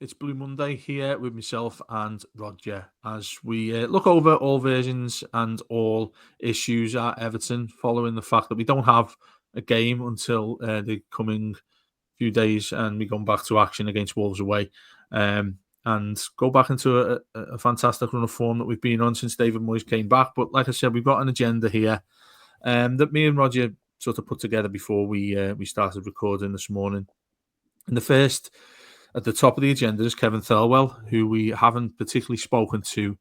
It's Blue Monday here with myself and Rodger as we look over all versions and all issues at Everton following the fact that we don't have a game until the coming few days and we go back to action against Wolves away and go back into a fantastic run of form that we've been on since David Moyes came back. But like I said, we've got an agenda here that me and Rodger sort of put together before we started recording this morning. And the first at the top of the agenda is Kevin Thelwell, who we haven't particularly spoken to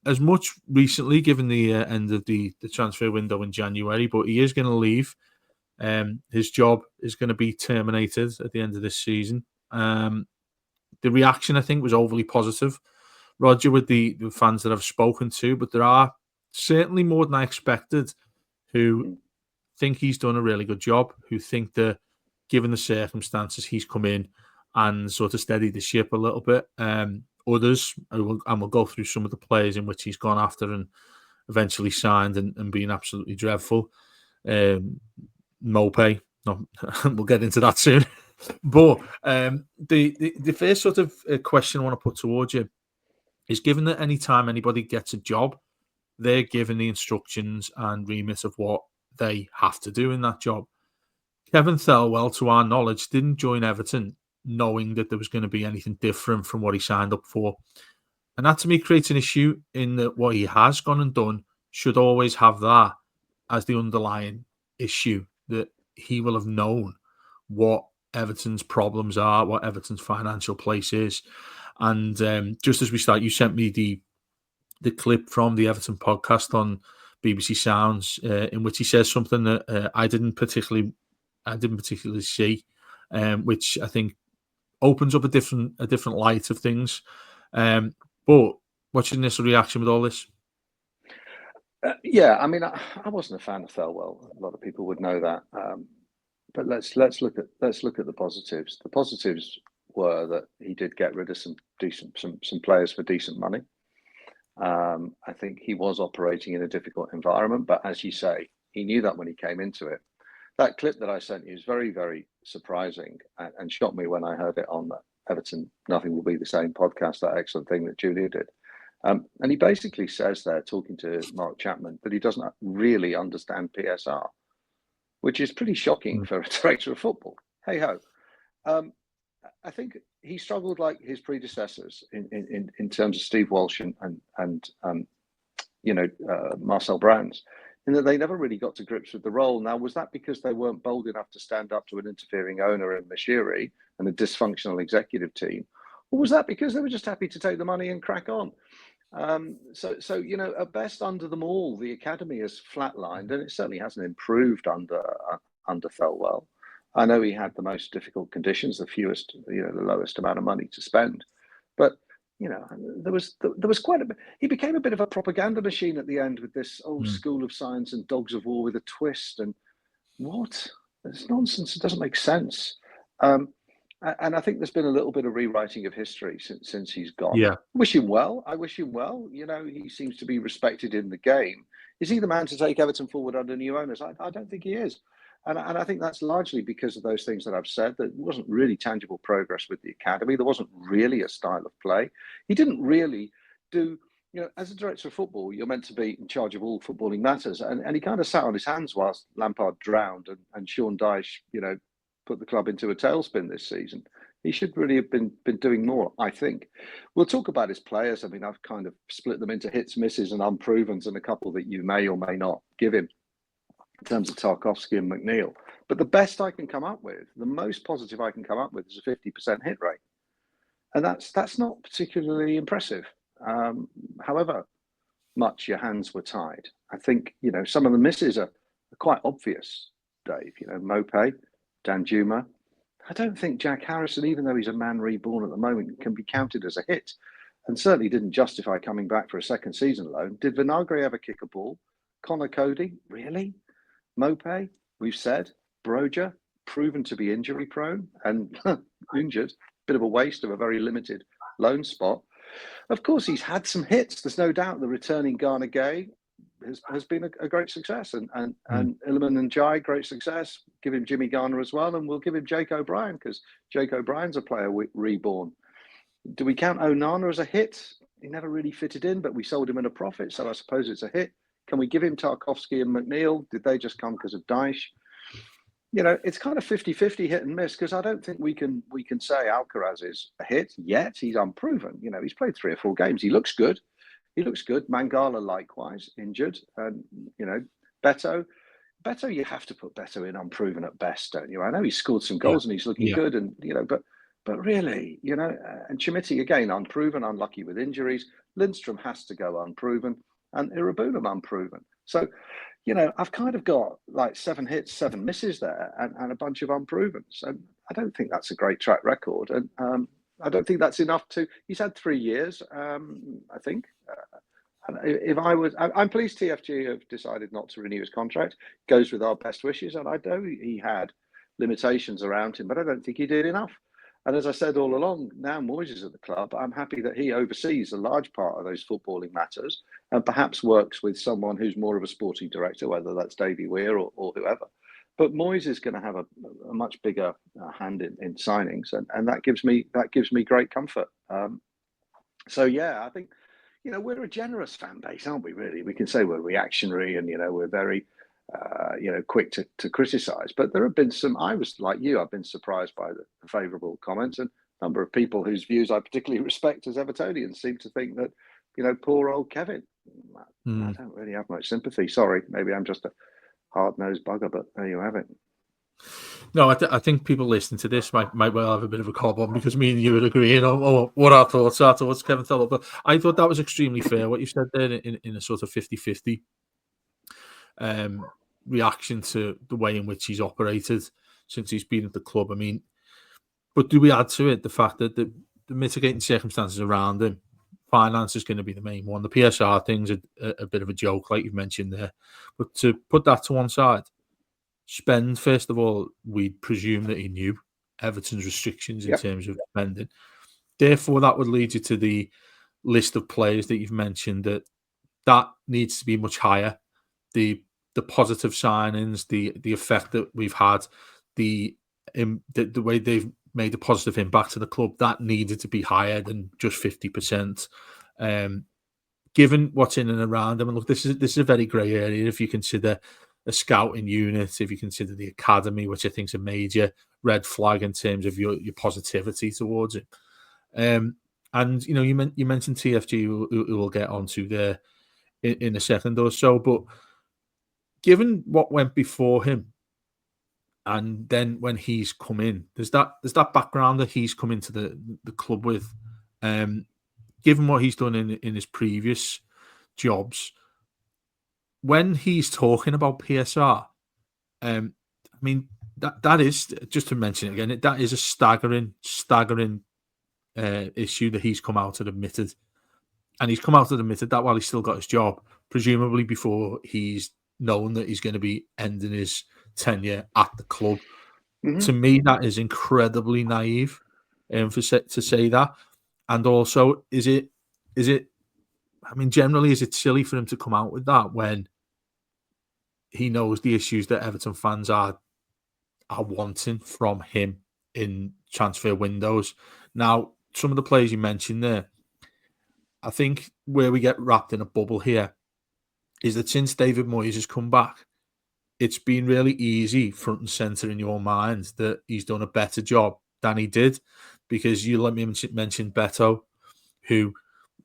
as much recently, given the end of the transfer window in January, but he is going to leave. His job is going to be terminated at the end of this season. The reaction, I think, was overly positive, Rodger, with the fans that I've spoken to, but there are certainly more than I expected who think he's done a really good job, who think that given the circumstances, he's come in and sort of steadied the ship a little bit. Others, and we'll go through some of the players in which he's gone after and eventually signed and been absolutely dreadful. Mope, no, we'll get into that soon. But the first sort of question I want to put towards you is, given that any time anybody gets a job, they're given the instructions and remit of what they have to do in that job. Kevin Thelwell, to our knowledge, didn't join Everton knowing that there was going to be anything different from what he signed up for. And that, to me, creates an issue in that what he has gone and done should always have that as the underlying issue, that he will have known what Everton's problems are, what Everton's financial place is. And just as we start, you sent me the clip from the Everton podcast on BBC Sounds in which he says something that I didn't particularly see, which I think opens up a different light of things. But what's your initial reaction with all this? Yeah, I mean, I wasn't a fan of Thelwell. A lot of people would know that. But let's look at the positives. The positives were that he did get rid of some players for decent money. I think he was operating in a difficult environment, but as you say, he knew that when he came into it. That clip that I sent you is very, very surprising and shocked me when I heard it on the Everton Nothing Will Be the Same podcast, that excellent thing that Julia did. And he basically says there, talking to Mark Chapman, that he doesn't really understand PSR, which is pretty shocking for a director of football. Hey ho. I think he struggled like his predecessors in terms of Steve Walsh and Marcel Brands, in that they never really got to grips with the role. Now, was that because they weren't bold enough to stand up to an interfering owner in Mashiri and a dysfunctional executive team? Or was that because they were just happy to take the money and crack on? So at best, under them all, the academy has flatlined, and it certainly hasn't improved under Thelwell. I know he had the most difficult conditions, the lowest amount of money to spend, but there was quite a bit. He became a bit of a propaganda machine at the end with this old school of science and dogs of war with a twist. And what? It's nonsense. It doesn't make sense. And I think there's been a little bit of rewriting of history since he's gone. Yeah. I wish him well. He seems to be respected in the game. Is he the man to take Everton forward under new owners? I don't think he is. And I think that's largely because of those things that I've said. There wasn't really tangible progress with the academy. There wasn't really a style of play. He didn't really do, as a director of football, you're meant to be in charge of all footballing matters. And he kind of sat on his hands whilst Lampard drowned and Sean Dyche, put the club into a tailspin this season. He should really have been doing more, I think. We'll talk about his players. I mean, I've kind of split them into hits, misses and unprovens, and a couple that you may or may not give him in terms of Tarkowski and McNeil. But the best I can come up with, the most positive I can come up with, is a 50% hit rate. And that's not particularly impressive. However much your hands were tied. I think, some of the misses are quite obvious, Dave. Mope, Danjuma. I don't think Jack Harrison, even though he's a man reborn at the moment, can be counted as a hit, and certainly didn't justify coming back for a second season loan. Did Vinagre ever kick a ball? Connor Cody, really? Mope, we've said. Rodger, proven to be injury prone and injured. Bit of a waste of a very limited loan spot. Of course, he's had some hits. There's no doubt. The returning Ghana Gay, has been a great success, and Illiman and Jai, great success. Give him Jimmy Garner as well, and we'll give him Jake O'Brien, because Jake O'Brien's a player reborn. Do we count Onana as a hit? He never really fitted in, but we sold him at a profit, so I suppose it's a hit. Can we give him Tarkowski and McNeil? Did they just come because of Daesh? It's kind of 50-50 hit and miss, because I don't think we can say Alcaraz is a hit yet. He's unproven. He's played 3 or 4 games. He looks good. Mangala likewise injured, and Beto, you have to put Beto in unproven at best, don't you? I know he scored some goals and he's looking good, and but really, and Chimiti again unproven, unlucky with injuries. Lindstrom has to go unproven, and Irabunam unproven. So, I've kind of got like 7 hits, 7 misses there, and a bunch of unprovens. And I don't think that's a great track record, and I don't think that's enough to. He's had 3 years, I think. And if I'm pleased TFG have decided not to renew his contract. Goes with our best wishes, and I know he had limitations around him, but I don't think he did enough. And as I said all along, now Moyes is at the club. I'm happy that he oversees a large part of those footballing matters, and perhaps works with someone who's more of a sporting director, whether that's Davy Weir or whoever. But Moyes is going to have a much bigger hand in signings, and that gives me great comfort. So yeah, I think we're a generous fan base, aren't we? Really, we can say we're reactionary, and we're very quick to criticise. But there have been some. I was like you. I've been surprised by the favourable comments, and a number of people whose views I particularly respect as Evertonians seem to think that poor old Kevin. I don't really have much sympathy. Sorry, maybe I'm just a hard-nosed bugger, but there you have it. No, I think people listening to this might well have a bit of a cob on, because me and you would agree on what our thoughts are towards Kevin Thelwell. But I thought that was extremely fair, what you said there, in a sort of 50-50 reaction to the way in which he's operated since he's been at the club. I mean, but do we add to it the fact that the mitigating circumstances around him, finance is going to be the main one. The PSR thing's a bit of a joke, like you've mentioned there. But to put that to one side, spend, first of all, we'd presume that he knew Everton's restrictions in terms of spending. Therefore, that would lead you to the list of players that you've mentioned, that needs to be much higher. The positive signings, the effect that we've had, the way they've made a positive impact to the club, that needed to be higher than just 50%. Given what's in and around them, and look, this is a very grey area if you consider a scouting unit, if you consider the academy, which I think is a major red flag in terms of your positivity towards it. And you mentioned TFG, who we'll get onto there in a second or so, but given what went before him, and then when he's come in, there's that background that he's come into the club with. Given what he's done in his previous jobs, when he's talking about PSR, I mean that is, just to mention it again, that is a staggering issue that he's come out and admitted, and he's come out and admitted that while he's still got his job, presumably before he's known that he's going to be ending his tenure at the club. Mm-hmm. To me, that is incredibly naive, to say that. And also, is it? I mean, generally, is it silly for him to come out with that when he knows the issues that Everton fans are wanting from him in transfer windows? Now, some of the players you mentioned there, I think where we get wrapped in a bubble here is that since David Moyes has come back, it's been really easy front and centre in your mind that he's done a better job than he did, because you let me mention Beto, who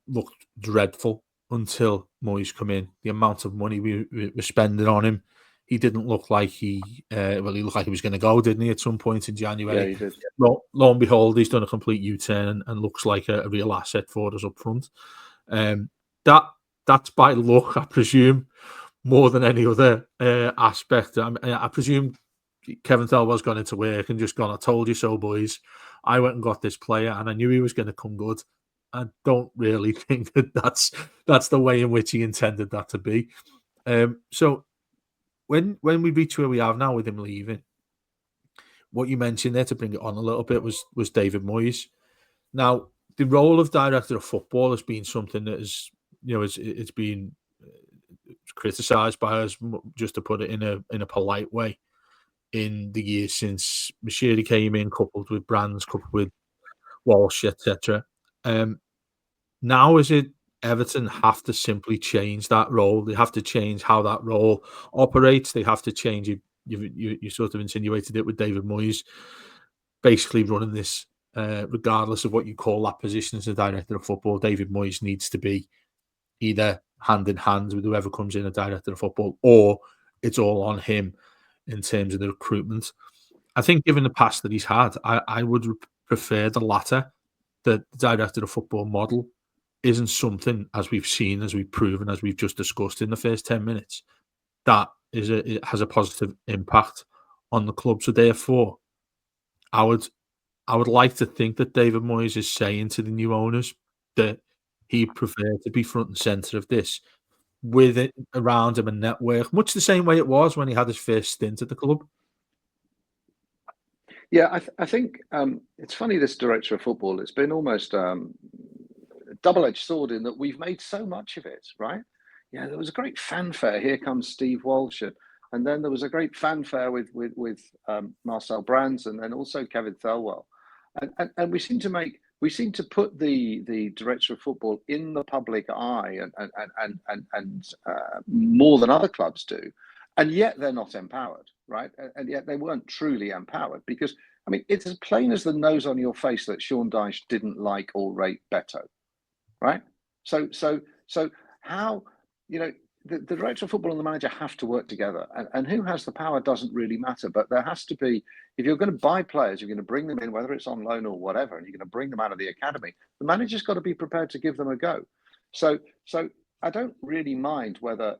looked dreadful until Moyes come in. The amount of money we were spending on him, he didn't look like he looked like he was going to go, didn't he, at some point in January? Yeah, he did. Lo and behold, he's done a complete U-turn and looks like a real asset for us up front. That's by luck, I presume, more than any other aspect. I presume Kevin Thelwell's gone into work and just gone, I told you so, boys. I went and got this player and I knew he was going to come good. I don't really think that's the way in which he intended that to be. So when we reach where we are now with him leaving, what you mentioned there, to bring it on a little bit, was David Moyes. Now, the role of director of football has been something that is, it's been criticised by us, just to put it in a polite way, in the years since Mashiri came in, coupled with Brands, coupled with Walsh, etc. Now is it Everton have to simply change that role? They have to change how that role operates. They have to change it. You sort of insinuated it with David Moyes, basically running this, regardless of what you call that position as a director of football. David Moyes needs to be either hand in hand with whoever comes in a director of football, or it's all on him in terms of the recruitment. I think, given the past that he's had, I would prefer the latter. The director of football model isn't something, as we've seen, as we've proven, as we've just discussed in the first 10 minutes, that it has a positive impact on the club. So therefore, I would like to think that David Moyes is saying to the new owners that he'd prefer to be front and centre of this, with it around him a network, much the same way it was when he had his first stint at the club. Yeah, I think it's funny, this director of football. It's been almost a double-edged sword in that we've made so much of it, right? Yeah, there was a great fanfare. Here comes Steve Walsh, and then there was a great fanfare with Marcel Brands, and then also Kevin Thelwell, and we seem to put the director of football in the public eye, and more than other clubs do, and yet they're not empowered, right? And yet they weren't truly empowered, because I mean, it's as plain as the nose on your face that Sean Dyche didn't like or rate Beto, right? So how, the director of football and the manager have to work together, and who has the power doesn't really matter, but there has to be, if you're going to buy players, you're going to bring them in, whether it's on loan or whatever, and you're going to bring them out of the academy, the manager's got to be prepared to give them a go. So I don't really mind whether,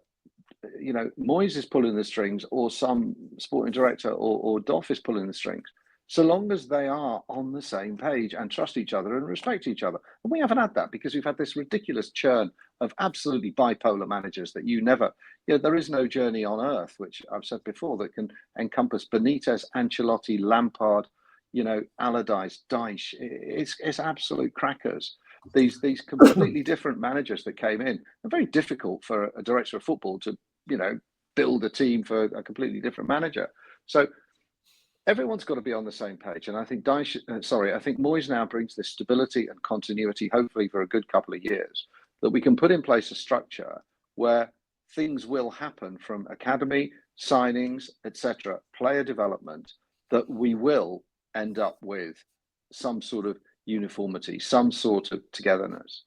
Moyes is pulling the strings, or some sporting director, or Doff is pulling the strings, so long as they are on the same page and trust each other and respect each other. And we haven't had that, because we've had this ridiculous churn of absolutely bipolar managers that there is no journey on earth, which I've said before, that can encompass Benitez, Ancelotti, Lampard, Allardyce, Dyche. It's absolute crackers. These completely different managers that came in are very difficult for a director of football to, build a team for a completely different manager. So everyone's got to be on the same page, and I think I think Moyes now brings this stability and continuity, hopefully for a good couple of years, that we can put in place a structure where things will happen, from academy, signings, etc., player development, that we will end up with some sort of uniformity, some sort of togetherness.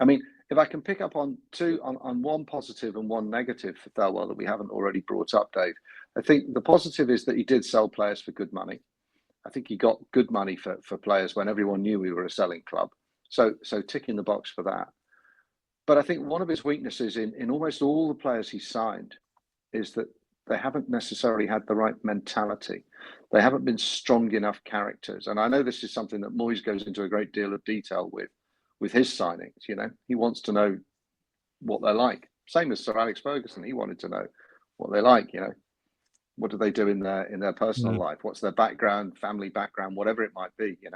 I mean, if I can pick up on one positive and one negative for Thelwell that we haven't already brought up, Dave. I think the positive is that he did sell players for good money. I think he got good money for players when everyone knew we were a selling club. So ticking the box for that. But I think one of his weaknesses in almost all the players he signed is that they haven't necessarily had the right mentality. They haven't been strong enough characters. And I know this is something that Moyes goes into a great deal of detail with his signings. He wants to know what they're like. Same as Sir Alex Ferguson. He wanted to know what they like, what do they do in their personal life? What's their background, family background, whatever it might be, And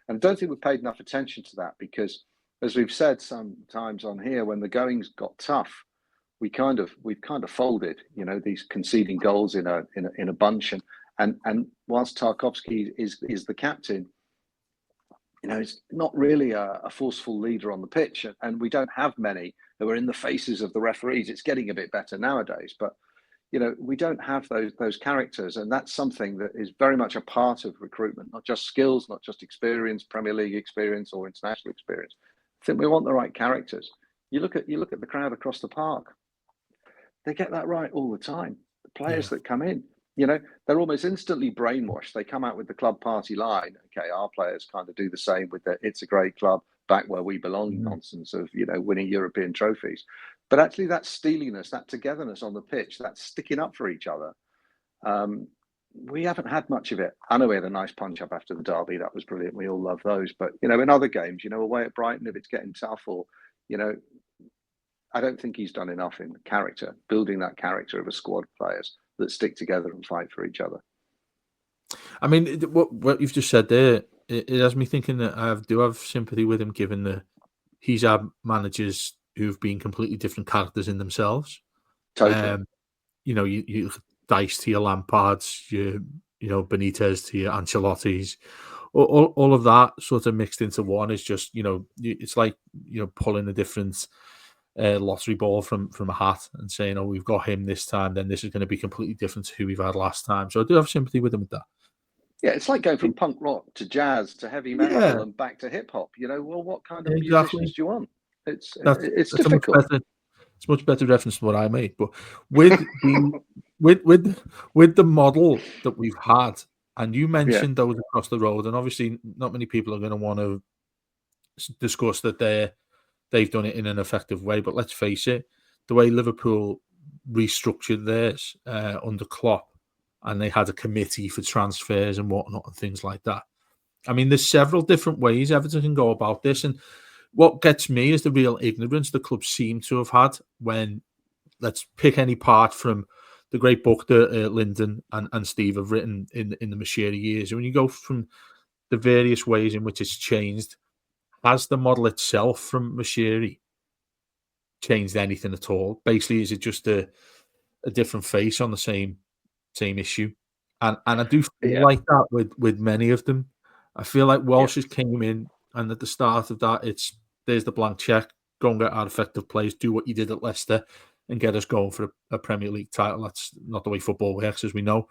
I don't think we've paid enough attention to that, because, as we've said sometimes on here, when the goings got tough, we've kind of folded, these conceding goals in a bunch, and whilst Tarkowski is the captain, he's not really a forceful leader on the pitch, and we don't have many who are in the faces of the referees. It's getting a bit better nowadays, but we don't have those characters, and that's something that is very much a part of recruitment, not just skills, not just experience, Premier League experience or international experience. I think we want the right characters. You look at the crowd across the park; they get that right all the time. The players that come in, they're almost instantly brainwashed. They come out with the club party line. Okay, our players kind of do the same with the "It's a great club, back where we belong" nonsense of winning European trophies. But actually, that steeliness, that togetherness on the pitch, that sticking up for each other, we haven't had much of it. I know we had a nice punch up after the derby. That was brilliant. We all love those. But, in other games, away at Brighton, if it's getting tough, or, I don't think he's done enough in character, building that character of a squad of players that stick together and fight for each other. I mean, what you've just said there, it has me thinking that I do have sympathy with him, given that he's had managers who've been completely different characters in themselves. Totally. You Dice to your Lampards, Benitez to your Ancelottis, all of that sort of mixed into one is just it's like pulling a different lottery ball from a hat and saying, oh, we've got him this time, then this is going to be completely different to who we've had last time. So I do have sympathy with him with that. Yeah, it's like going from punk rock to jazz to heavy metal Yeah, and back to hip hop. Well, what kind of exactly. musicians do you want? It's That's it's that's a much difficult. better it's much better reference than what I made. But with the with the model that we've had, and you Yeah, mentioned those across the road, and obviously not many people are going to want to discuss that they've done it in an effective way. But let's face it, the way Liverpool restructured theirs under Klopp, and they had a committee for transfers and whatnot and things like that. I mean, there's several different ways Everton can go about this, and what gets me is the real ignorance the club seem to have had when, let's pick any part from the great book that Lyndon and Steve have written in the Machiri years. When you go from the various ways in which it's changed, has the model itself from Machiri changed anything at all? Basically, is it just a different face on the same issue? And I do feel yeah, like that with many of them. I feel like yeah, Welsh has came in, and at the start of that, there's the blank check. Go and get our effective players. Do what you did at Leicester, and get us going for a Premier League title. That's not the way football works, as we know.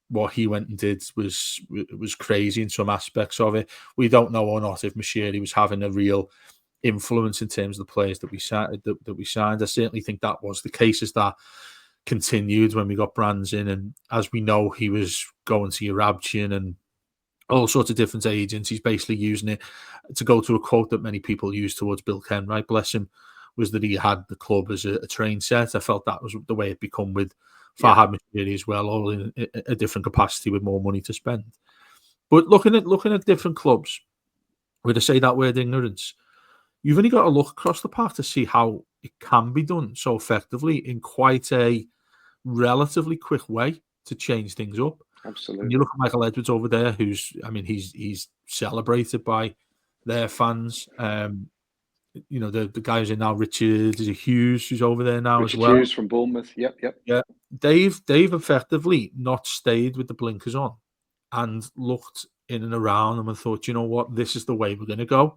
What he went and did was crazy in some aspects of it. We don't know or not if Machiri was having a real influence in terms of the players that we signed. That we signed. I certainly think that was the case. As that continued when we got Brands in, and as we know, he was going to Eurabchian and all sorts of different agents. He's basically using it to go to a quote that many people use towards Bill Kenwright, bless him, was that he had the club as a train set. I felt that was the way it become with yeah. Farhad Mashiri as well, all in a different capacity with more money to spend. But looking at different clubs, where to say that word ignorance, you've only got to look across the park to see how it can be done so effectively in quite a relatively quick way to change things up. And you Absolutely. look at Michael Edwards over there, he's celebrated by their fans. The guy who's in now, Richard Hughes, who's over there now as Richard well. Hughes from Bournemouth. Yep, yep. Yeah, they've effectively not stayed with the blinkers on and looked in and around them and thought, you know what, this is the way we're going to go.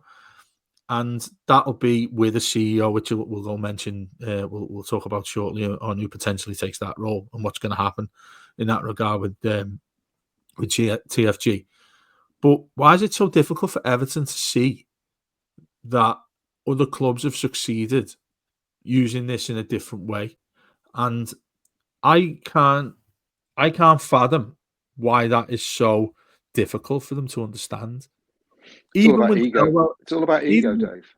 And that'll be with a CEO, which we'll go mention. We'll talk about shortly on who potentially takes that role and what's going to happen in that regard with TFG. But why is it so difficult for Everton to see that other clubs have succeeded using this in a different way? And I can't fathom why that is so difficult for them to understand. It's all Even about when ego. Thelwell, It's all about ego, even Dave.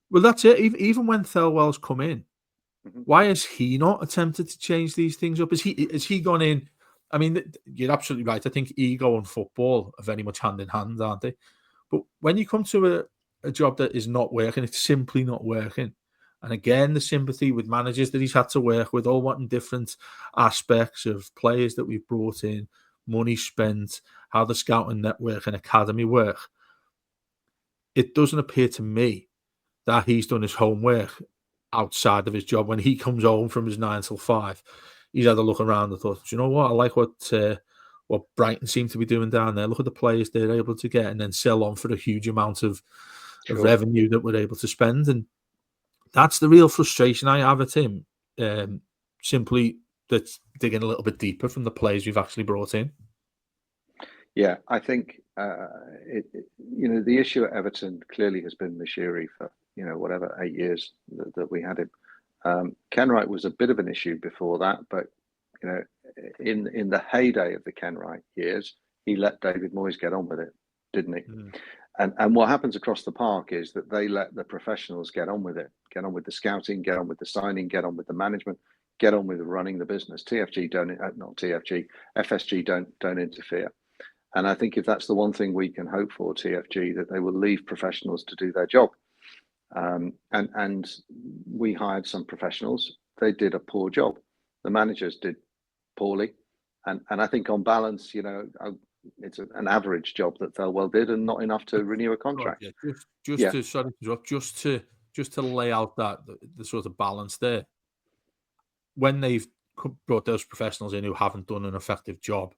well, that's it. Even when Thelwell's come in, Hmm. why has he not attempted to change these things up? Has he gone in? I mean, you're absolutely right. I think ego and football are very much hand in hand, aren't they? But when you come to a job that is not working, it's simply not working. And again, the sympathy with managers that he's had to work with, all wanting different aspects of players that we've brought in, money spent, how the scouting network and academy work. It doesn't appear to me that he's done his homework outside of his job. When he comes home from his 9 till 5, he's had a look around and thought, "Do you know what? I like what Brighton seem to be doing down there. Look at the players they're able to get and then sell on for a huge amount of Sure. revenue that we're able to spend." And that's the real frustration I have at him. Simply that's digging a little bit deeper from the players we've actually brought in. Yeah, I think the issue at Everton clearly has been Mashiri for whatever 8 years that we had him. Kenwright was a bit of an issue before that, but you know, in the heyday of the Kenwright years, he let David Moyes get on with it, didn't he? Mm. And what happens across the park is that they let the professionals get on with it, get on with the scouting, get on with the signing, get on with the management, get on with running the business. TFG don't, not TFG, FSG don't interfere. And I think if that's the one thing we can hope for, TFG, that they will leave professionals to do their job. And we hired some professionals. They did a poor job. The managers did poorly. And I think on balance, it's an average job that Thelwell did and not enough to renew a God, contract. yeah, just Yeah, to sorry to interrupt, just to lay out that the sort of balance there. when they've brought those professionals in who haven't done an effective job,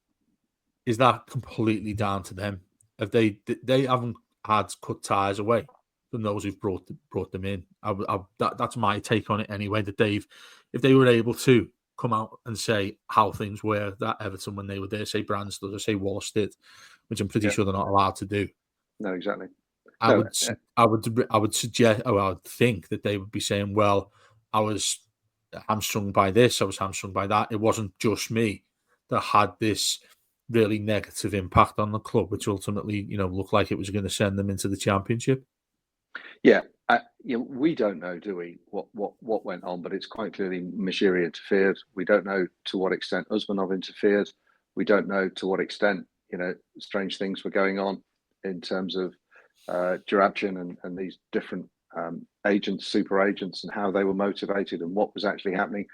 is that completely down to them? If they haven't had cut ties away from those who've brought them in, that's my take on it anyway. That if they were able to come out and say how things were at Everton when they were there, say Bransford or say Wallace did, which I'm pretty sure they're not allowed to do. No, exactly. I would suggest, or I would think that they would be saying, well, I was hamstrung by this, I was hamstrung by that. It wasn't just me that had this really negative impact on the club, which ultimately, looked like it was going to send them into the Championship. Yeah, we don't know, do we, what went on? But it's quite clearly Mashiri interfered. We don't know to what extent Usmanov interfered. We don't know to what extent strange things were going on in terms of Jarabjan and these different agents, super agents, and how they were motivated and what was actually happening.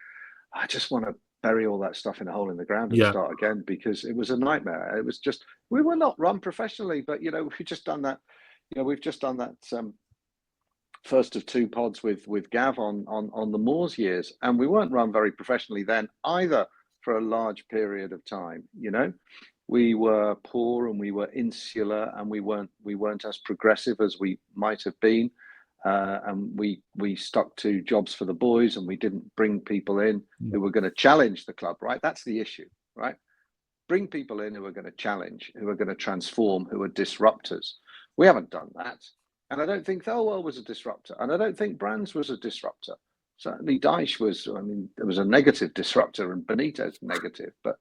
I just want to bury all that stuff in a hole in the ground and start again, because it was a nightmare. It was just, we were not run professionally, but we've just done that. We've just done that first of two pods with Gav on the Moors years, and we weren't run very professionally then either for a large period of time. We were poor and we were insular and we weren't as progressive as we might have been, and we stuck to jobs for the boys, and we didn't bring people in who were going to challenge the club. Right, that's the issue. Right, bring people in who are going to challenge, who are going to transform, who are disruptors. We haven't done that, and I don't think Thelwell was a disruptor, and I don't think Brands was a disruptor. Certainly, Dyche was. I mean, there was a negative disruptor, and Benitez negative, but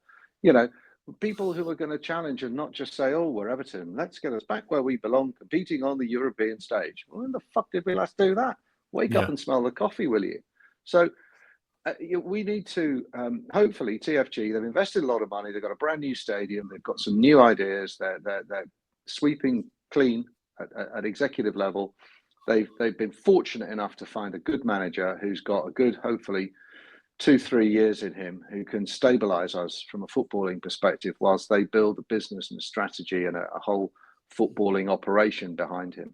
people who are going to challenge and not just say, oh, we're Everton, let's get us back where we belong, competing on the European stage. Well, when the fuck did we last do that? Wake up and smell the coffee, will you? So we need to, hopefully, TFG, they've invested a lot of money. They've got a brand new stadium. They've got some new ideas. They're sweeping clean at executive level. They've been fortunate enough to find a good manager who's got a good, hopefully, 2-3 years in him, who can stabilize us from a footballing perspective whilst they build a business and a strategy and a whole footballing operation behind him,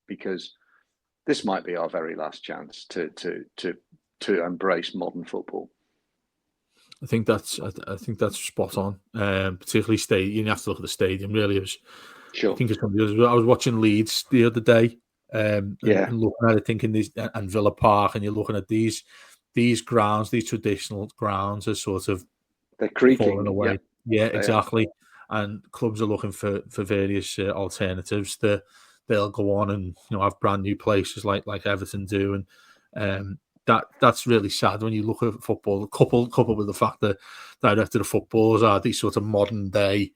because this might be our very last chance to embrace modern football. I think that's spot on. Particularly stadium. You have to look at the stadium. Really, Sure. I think it's I was watching Leeds the other day, and looking at it, thinking these and Villa Park, and you're looking at these grounds, these traditional grounds, are sort of they're creaking falling away. Yeah, exactly. And clubs are looking for various alternatives. They'll go on and have brand new places like Everton do, and that's really sad when you look at football. Coupled with the fact that director of footballers are these sort of modern day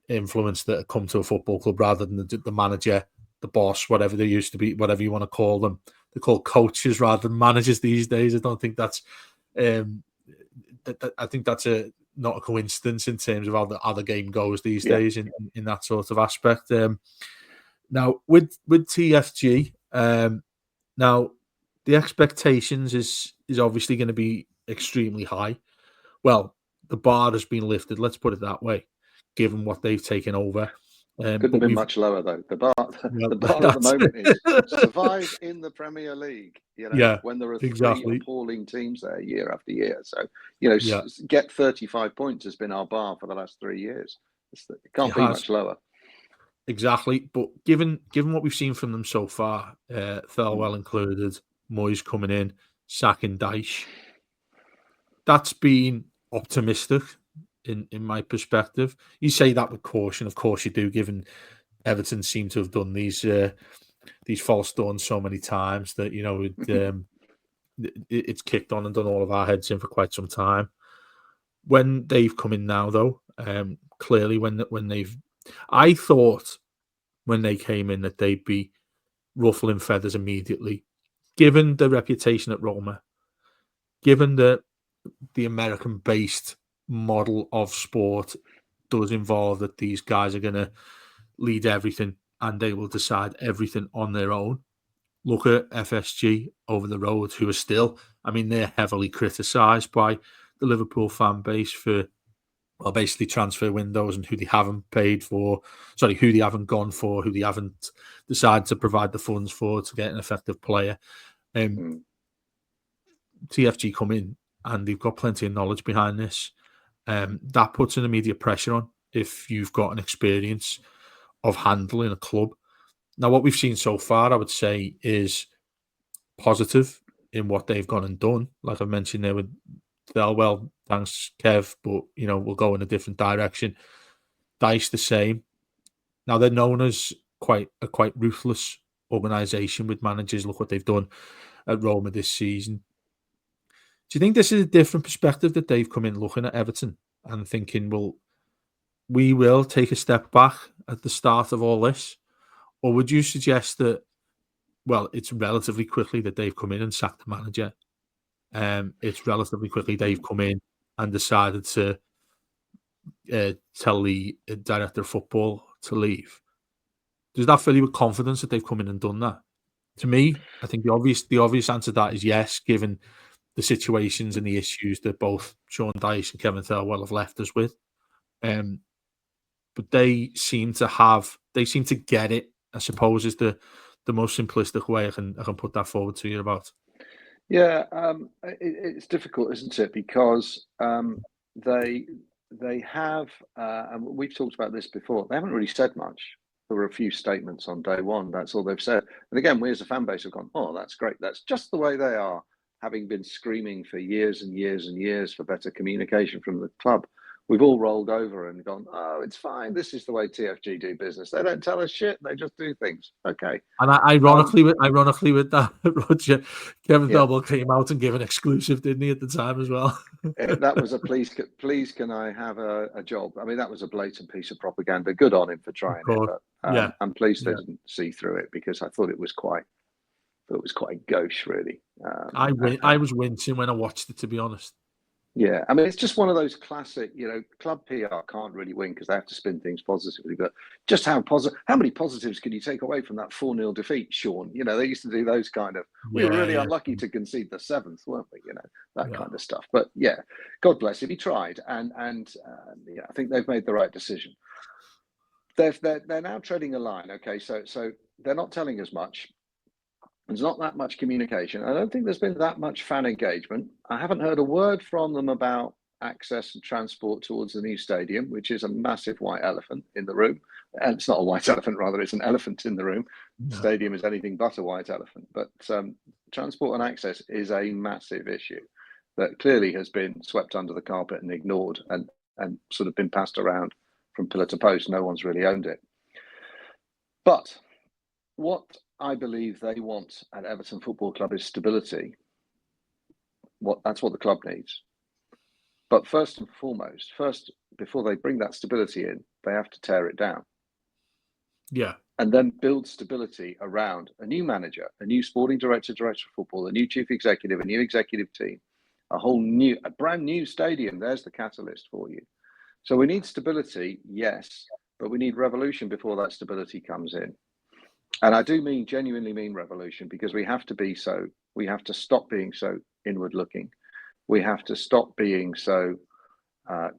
influence that come to a football club rather than the manager, the boss, whatever they used to be, whatever you want to call them. They're called coaches rather than managers these days. I don't think that's. I think that's not a coincidence in terms of how the game goes these days in that sort of aspect. Now with TFG, now the expectations is obviously going to be extremely high. Well, the bar has been lifted. Let's put it that way, given what they've taken over. Couldn't have been much lower though. The bar at the moment is survive in the Premier League. When there are three appalling teams there year after year. So get 35 points has been our bar for the last 3 years. It can't be much lower. Exactly, but given what we've seen from them so far, Thelwell included, Moyes coming in, sacking Dyche, that's been optimistic. In my perspective, you say that with caution. Of course, you do. Given Everton seem to have done these false dawns so many times that it's kicked on and done all of our heads in for quite some time. When they've come in now, though, clearly I thought when they came in that they'd be ruffling feathers immediately, given the reputation at Roma, given the American-based model of sport does involve that these guys are going to lead everything and they will decide everything on their own. Look at FSG over the road, who are still, they're heavily criticised by the Liverpool fan base for, basically transfer windows and who they haven't gone for, who they haven't decided to provide the funds for to get an effective player. TFG come in and they've got plenty of knowledge behind this. That puts an immediate pressure on if you've got an experience of handling a club. Now, what we've seen so far, I would say, is positive in what they've gone and done. Like I mentioned there with Thelwell, thanks Kev, but we'll go in a different direction. Dice the same. Now they're known as quite ruthless organisation with managers. Look what they've done at Roma this season. Do you think this is a different perspective that they've come in looking at Everton and thinking, well, we will take a step back at the start of all this? Or would you suggest that, well, it's relatively quickly that they've come in and sacked the manager? It's relatively quickly they've come in and decided to tell the director of football to leave. Does that fill you with confidence that they've come in and done that? To me, I think the obvious answer to that is yes, given the situations and the issues that both Sean Dyche and Kevin Thelwell have left us with. But they seem to get it, I suppose, is the most simplistic way I can put that forward to you about. Yeah, it's difficult, isn't it? Because they have, and we've talked about this before. They haven't really said much. There were a few statements on day one. That's all they've said. And again, we as a fan base have gone, "Oh, that's great. That's just the way they are." Having been screaming for years and years and years for better communication from the club, we've all rolled over and gone, "Oh, it's fine. This is the way TFG do business. They don't tell us shit. They just do things." Okay. And ironically with that, Rodger, Kevin Yeah. Thelwell came out and gave an exclusive, didn't he, at the time as well? That was a please can I have a job? I mean, that was a blatant piece of propaganda. Good on him for trying it, but Yeah. I'm pleased they didn't see through it because I thought it was quite gauche, really. I was wincing when I watched it, to be honest. Yeah, I mean, it's just one of those classic, club PR can't really win because they have to spin things positively. But just how many positives can you take away from that 4-0 defeat, Sean? They used to do those kind of, we were really unlucky to concede the 7th, weren't we? That kind of stuff. But yeah, God bless him. He tried. And I think they've made the right decision. They're now treading a line. Okay, so they're not telling us much. There's not that much communication. I don't think there's been that much fan engagement. I haven't heard a word from them about access and transport towards the new stadium, which is a massive white elephant in the room. And it's not a white elephant, rather, it's an elephant in the room. The stadium is anything but a white elephant. But transport and access is a massive issue that clearly has been swept under the carpet and ignored and sort of been passed around from pillar to post. No one's really owned it. But what I believe they want at Everton Football Club is stability. That's what the club needs. But first and foremost, before they bring that stability in, they have to tear it down. Yeah. And then build stability around a new manager, a new sporting director of football, a new chief executive, a new executive team, a brand new stadium. There's the catalyst for you. So we need stability, yes, but we need revolution before that stability comes in. And I do genuinely mean revolution, because we have to stop being so inward looking. We have to stop being so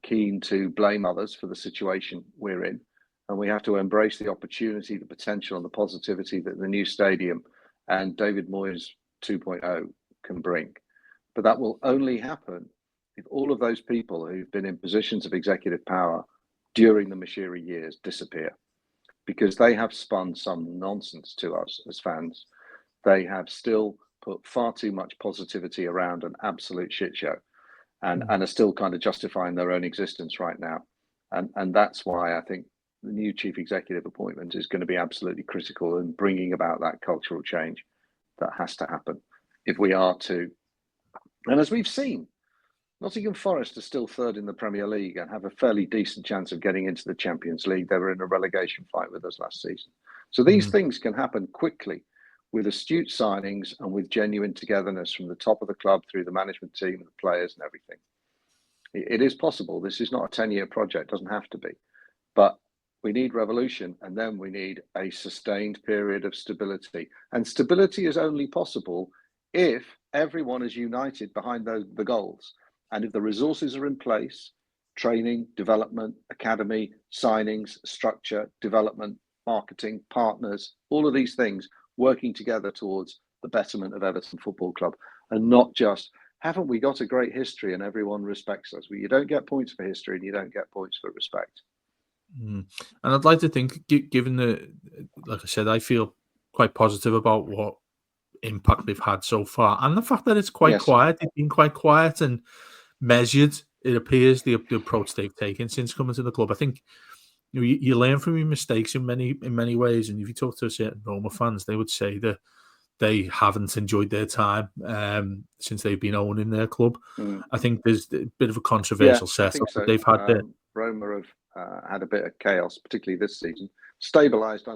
keen to blame others for the situation we're in. And we have to embrace the opportunity, the potential and the positivity that the new stadium and David Moyes 2.0 can bring. But that will only happen if all of those people who've been in positions of executive power during the Mashiri years disappear. Because they have spun some nonsense to us as fans. They have still put far too much positivity around an absolute shit show and are still kind of justifying their own existence right now. And that's why I think the new chief executive appointment is going to be absolutely critical in bringing about that cultural change that has to happen if we are to. And as we've seen, Nottingham Forest are still third in the Premier League and have a fairly decent chance of getting into the Champions League. They were in a relegation fight with us last season. So these things can happen quickly with astute signings and with genuine togetherness from the top of the club through the management team and the players and everything. It is possible. This is not a 10-year project. It doesn't have to be. But we need revolution, and then we need a sustained period of stability. And stability is only possible if everyone is united behind the goals. And if the resources are in place, training, development, academy, signings, structure, development, marketing, partners, all of these things working together towards the betterment of Everton Football Club, and not just haven't we got a great history and everyone respects us? Well, you don't get points for history and you don't get points for respect. And I'd like to think, given like I said, I feel quite positive about what impact they've had so far, and the fact that it's quite Yes. quiet. They've been quite quiet and measured. It appears the approach they've taken since coming to the club. I think you learn from your mistakes in many ways, and if you talk to certain Roma fans, they would say that they haven't enjoyed their time since they've been owning their club. I think there's a bit of a Yeah, controversial I setup think that so. they've had there. Roma have had a bit of chaos, particularly this season. Stabilised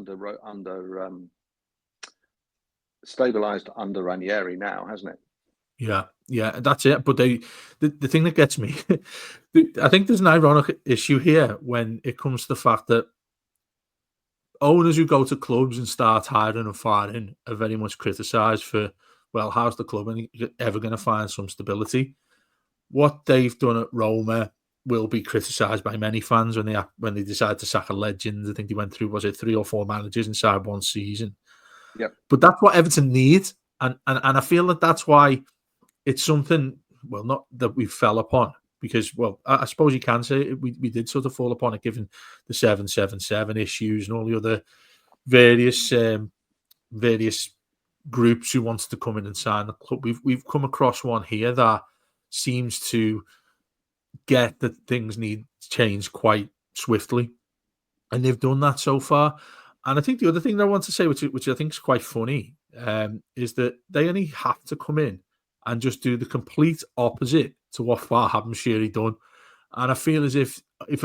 under Ranieri now, hasn't it? Yeah, that's it. But the thing that gets me, I think there's an ironic issue here when it comes to the fact that owners who go to clubs and start hiring and firing are very much criticised for, well, how's the club ever going to find some stability? What they've done at Roma will be criticised by many fans when they decide to sack a legend. I think they went through, was it 3 or 4 managers inside one season? Yep. But that's what Everton need, and I feel that that's why it's something, well, not that we fell upon, because, well, I suppose you can say we did sort of fall upon it, given the 777 issues and all the other various groups who wants to come in and sign the club. We've come across one here that seems to get that things need change quite swiftly, and they've done that so far. And I think the other thing that I want to say, which I think is quite funny, is that they only have to come in and just do the complete opposite to what Farhab's done. And I feel as if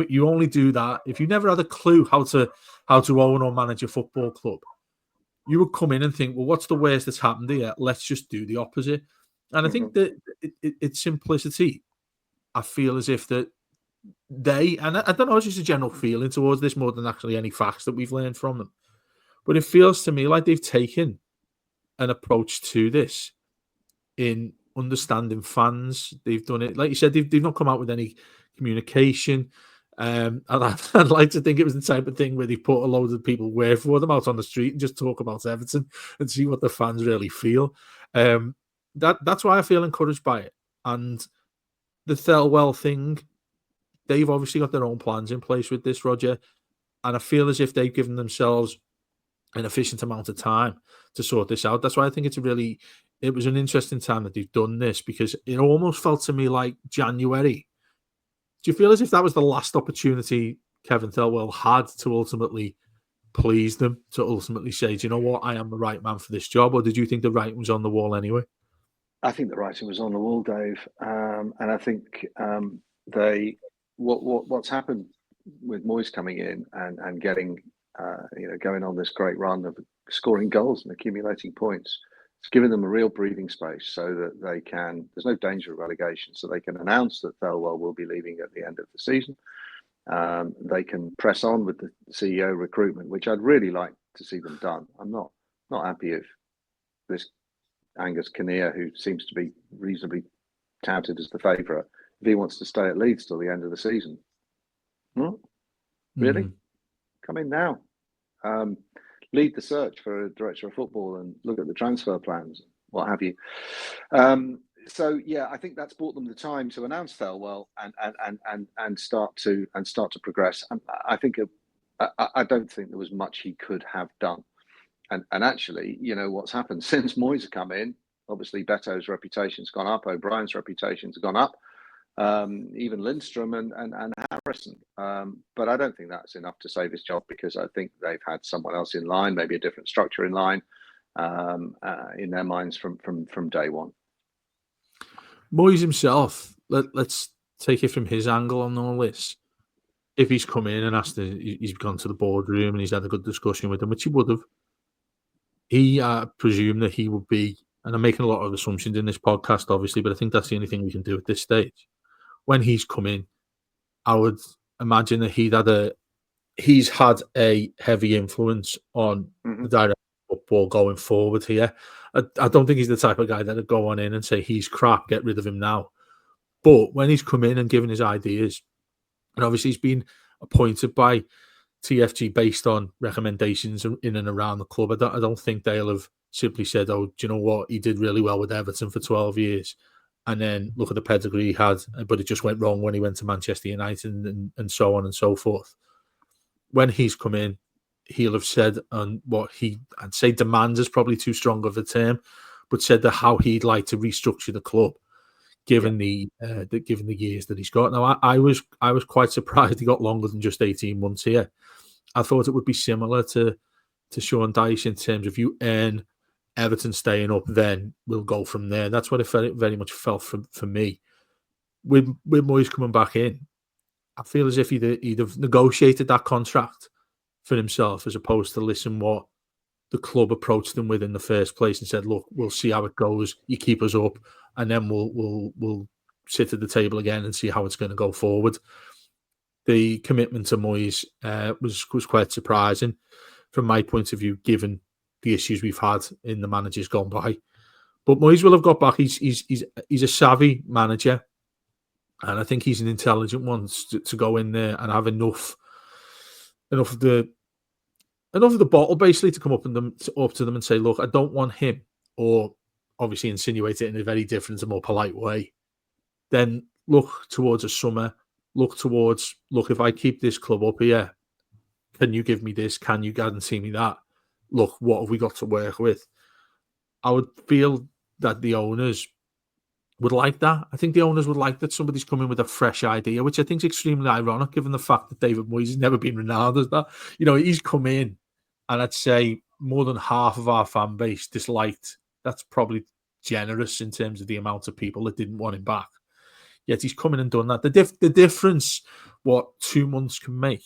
you only do that, if you never had a clue how to own or manage a football club, you would come in and think, well, what's the worst that's happened here? Let's just do the opposite. And I think that it's simplicity. I feel as if that and I don't know, it's just a general feeling towards this more than actually any facts that we've learned from them. But it feels to me like they've taken an approach to this in understanding fans. They've done it, like you said, they've not come out with any communication. And I'd like to think it was the type of thing where they put a load of people work for them out on the street and just talk about Everton and see what the fans really feel. That's why I feel encouraged by it. And the Thelwell thing, they've obviously got their own plans in place with this, Rodger. And I feel as if they've given themselves an efficient amount of time to sort this out. That's why I think it was an interesting time that they've done this, because it almost felt to me like January. Do you feel as if that was the last opportunity Kevin Thelwell had to ultimately please them, to ultimately say, do you know what, I am the right man for this job? Or did you think the writing was on the wall anyway? I think the writing was on the wall, Dave, and I think what's happened with Moyes coming in and getting going on this great run of scoring goals and accumulating points. It's given them a real breathing space so that they can. There's no danger of relegation, so they can announce that Thelwell will be leaving at the end of the season. They can press on with the CEO recruitment, which I'd really like to see them done. I'm not happy if this Angus Kinnear, who seems to be reasonably touted as the favourite, if he wants to stay at Leeds till the end of the season. Really? Come in now. Lead the search for a director of football and look at the transfer plans, what have you. So yeah, I think that's bought them the time to announce Thelwell and start to progress. And I think I don't think there was much he could have done. And actually, what's happened since Moyes has come in, obviously Beto's reputation's gone up, O'Brien's reputation's gone up, even Lindstrom and Harrison. But I don't think that's enough to save his job, because I think they've had someone else in line, maybe a different structure in line, in their minds from day one. Moyes himself, let's take it from his angle on all this. If he's come in and he's gone to the boardroom and he's had a good discussion with them, which he would have, he presumed that he would be, and I'm making a lot of assumptions in this podcast, obviously, but I think that's the only thing we can do at this stage. When he's come in, I would imagine that he's had a heavy influence on the direction of football going forward here. I don't think he's the type of guy that would go on in and say he's crap, get rid of him now. But when he's come in and given his ideas, and obviously he's been appointed by TFG based on recommendations in and around the club, I don't think they'll have simply said, oh, do you know what, he did really well with Everton for 12 years. and then look at the pedigree he had, but it just went wrong when he went to Manchester United and so on and so forth. When he's come in, he'll have said, and what I'd say demands is probably too strong of a term, but said that how he'd like to restructure the club, given the years that he's got. Now, I was quite surprised he got longer than just 18 months here. I thought it would be similar to Sean Dyche in terms of you earn Everton staying up, then we'll go from there. That's what it very much felt for me. With Moyes coming back in, I feel as if he'd have negotiated that contract for himself, as opposed to listen what the club approached him with in the first place and said, "Look, we'll see how it goes. You keep us up, and then we'll sit at the table again and see how it's going to go forward." The commitment to Moyes was quite surprising from my point of view, given the issues we've had in the managers gone by. But Moyes will have got back. He's a savvy manager, and I think he's an intelligent one to go in there and have enough of the bottle basically to come up to them and say, "Look, I don't want him," or obviously insinuate it in a very different and more polite way. Then look towards a summer. Look, if I keep this club up here, can you give me this? Can you guarantee me that? Look, what have we got to work with? I would feel that the owners would like that. I think the owners would like that somebody's coming with a fresh idea, which I think is extremely ironic given the fact that David Moyes has never been renowned as that. He's come in, and I'd say more than half of our fan base disliked. That's probably generous in terms of the amount of people that didn't want him back. Yet he's come in and done that. The difference what 2 months can make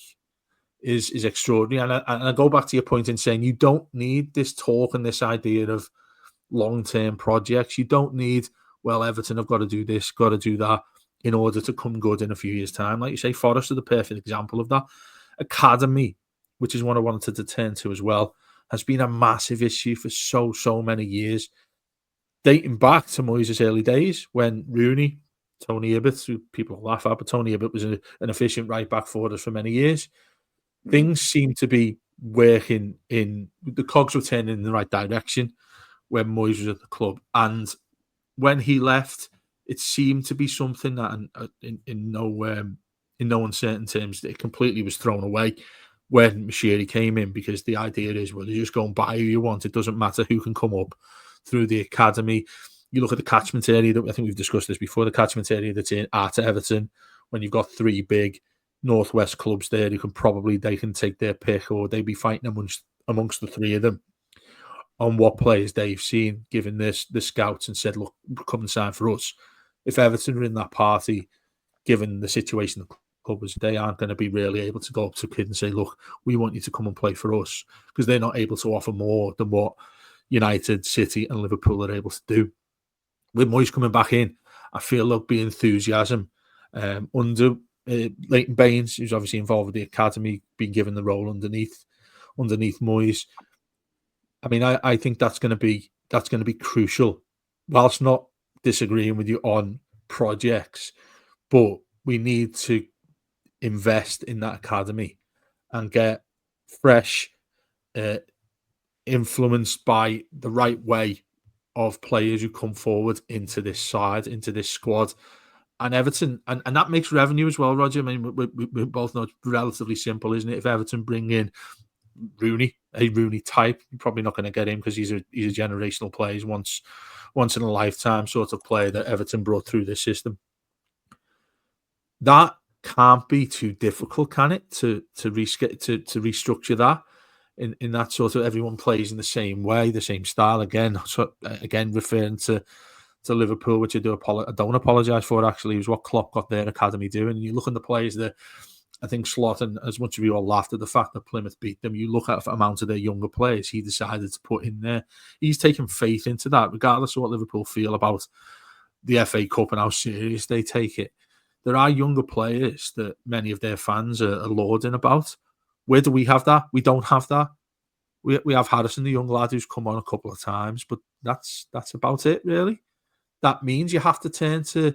is extraordinary. And I go back to your point in saying you don't need this talk and this idea of long-term projects. You don't need, well, Everton have got to do this, got to do that in order to come good in a few years' time. Like you say, Forest are the perfect example of that. Academy, which is what I wanted to turn to as well, has been a massive issue for so many years, dating back to Moyes' early days when Rooney, Tony Ibbott, who people laugh at, but Tony Ibbott was an efficient right back for us for many years. Things seem to be working the cogs were turning in the right direction when Moyes was at the club. And when he left, it seemed to be something that in no uncertain terms, it completely was thrown away when Mashiri came in, because the idea is, well, you just go and buy who you want. It doesn't matter who can come up through the academy. You look at the catchment area, that I think we've discussed this before, the catchment area that's at Everton, when you've got three big Northwest clubs there who they can take their pick, or they'd be fighting amongst the three of them on what players they've seen, given the scouts and said, look, come and sign for us. If Everton are in that party, given the situation the club was, they aren't going to be really able to go up to a kid and say, look, we want you to come and play for us, because they're not able to offer more than what United, City and Liverpool are able to do. With Moyes coming back in, I feel there'll be enthusiasm under Leighton Baines, who's obviously involved with the academy, being given the role underneath Moyes. I mean, I think that's going to be crucial. Whilst not disagreeing with you on projects, but we need to invest in that academy and get fresh, influenced by the right way of players who come forward into this side, into this squad. And Everton, and that makes revenue as well, Rodger. I mean, we both know it's relatively simple, isn't it? If Everton bring in Rooney, a Rooney type, you're probably not going to get him because he's a generational player. He's once in a lifetime sort of player that Everton brought through this system. That can't be too difficult, can it? To restructure that in that sort of, everyone plays in the same way, the same style. Again, referring to Liverpool, which I don't apologise for. Actually, it was what Klopp got their academy doing. And you look at the players that I think Slot, and as much as we all laughed at the fact that Plymouth beat them, you look at the amount of their younger players he decided to put in there. He's taken faith into that, regardless of what Liverpool feel about the FA Cup and how serious they take it. There are younger players that many of their fans are lauding about. Where do we have that? We don't have that. We have Harrison, the young lad who's come on a couple of times, but that's about it, really. That means you have to turn to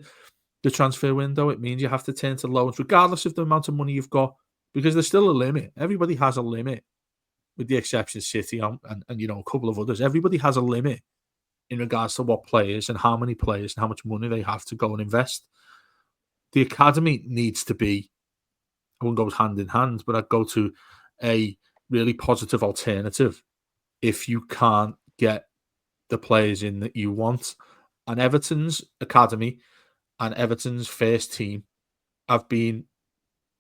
the transfer window. It means you have to turn to loans, regardless of the amount of money you've got, because there's still a limit. Everybody has a limit, with the exception of City and a couple of others. Everybody has a limit in regards to what players and how many players and how much money they have to go and invest. The academy needs to be, I wouldn't go hand in hand, but I'd go to a really positive alternative if you can't get the players in that you want. And Everton's academy and Everton's first team have been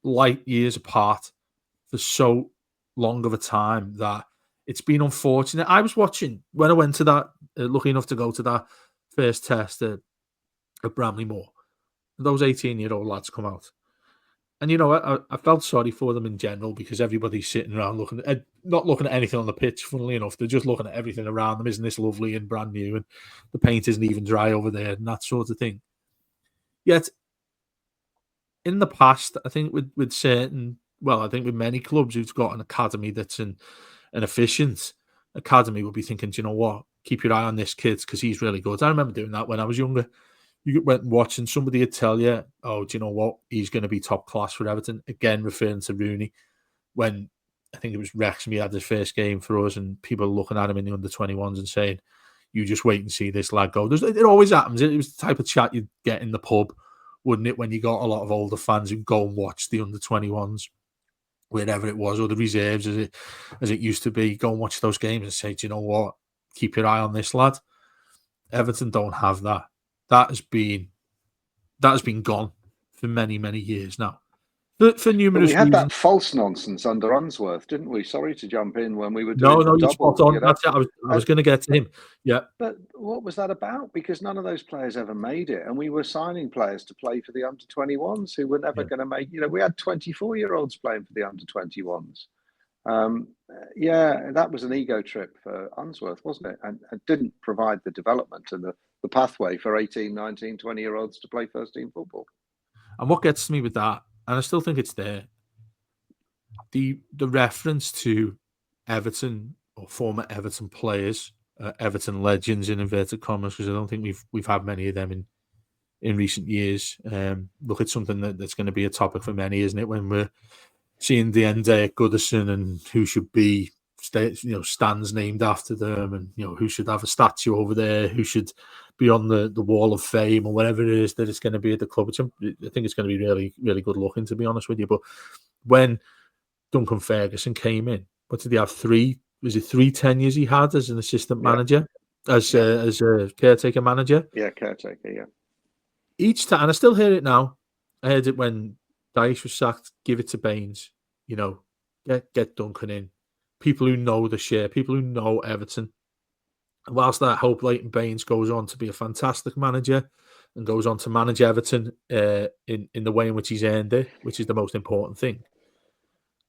light years apart for so long of a time that it's been unfortunate. I was watching when I went to that, lucky enough to go to that first test at Bramley Moor. Those 18-year-old lads come out. And, I felt sorry for them in general because everybody's sitting around not looking at anything on the pitch, funnily enough. They're just looking at everything around them. Isn't this lovely and brand new? And the paint isn't even dry over there and that sort of thing. Yet, in the past, I think with many clubs who've got an academy that's an efficient academy will be thinking, do you know what? Keep your eye on this kid because he's really good. I remember doing that when I was younger. You went and watched and somebody would tell you, oh, do you know what? He's going to be top class for Everton. Again, referring to Rooney, when I think it was Wrexham, he had his first game for us and people looking at him in the under-21s and saying, you just wait and see this lad go. It always happens. It was the type of chat you'd get in the pub, wouldn't it, when you got a lot of older fans who go and watch the under-21s, wherever it was, or the reserves as it used to be, go and watch those games and say, do you know what? Keep your eye on this lad. Everton don't have that. That has been gone for many, many years now. For numerous we had reasons. That false nonsense under Unsworth, didn't we? Sorry to jump in when we were No, doing the you're double. spot on. That's it. I was going to get to him. Yeah. But what was that about? Because none of those players ever made it. And we were signing players to play for the under-21s who were never going to make, we had 24-year-olds playing for the under-21s. That was an ego trip for Unsworth, wasn't it? And didn't provide the development and the pathway for 18, 19, 20-year-olds to play first-team football. And what gets to me with that, and I still think it's there, the reference to Everton or former Everton players, Everton legends in inverted commas, because I don't think we've had many of them in recent years. Look, it's something that's going to be a topic for many, isn't it? When we're seeing the end day at Goodison and who should be stands named after them, and who should have a statue over there, who should be on the wall of fame or whatever it is that it's going to be at the club. Which I think it's going to be really, really good looking, to be honest with you. But when Duncan Ferguson came in, what did he have? 3 tenures he had as an assistant manager, as a caretaker manager? Yeah, caretaker, yeah. Each time, and I still hear it now. I heard it when Dyche was sacked. Give it to Baines. Get Duncan in. People who know the share, people who know Everton. And whilst that hope Leighton Baines goes on to be a fantastic manager and goes on to manage Everton in the way in which he's earned it, which is the most important thing,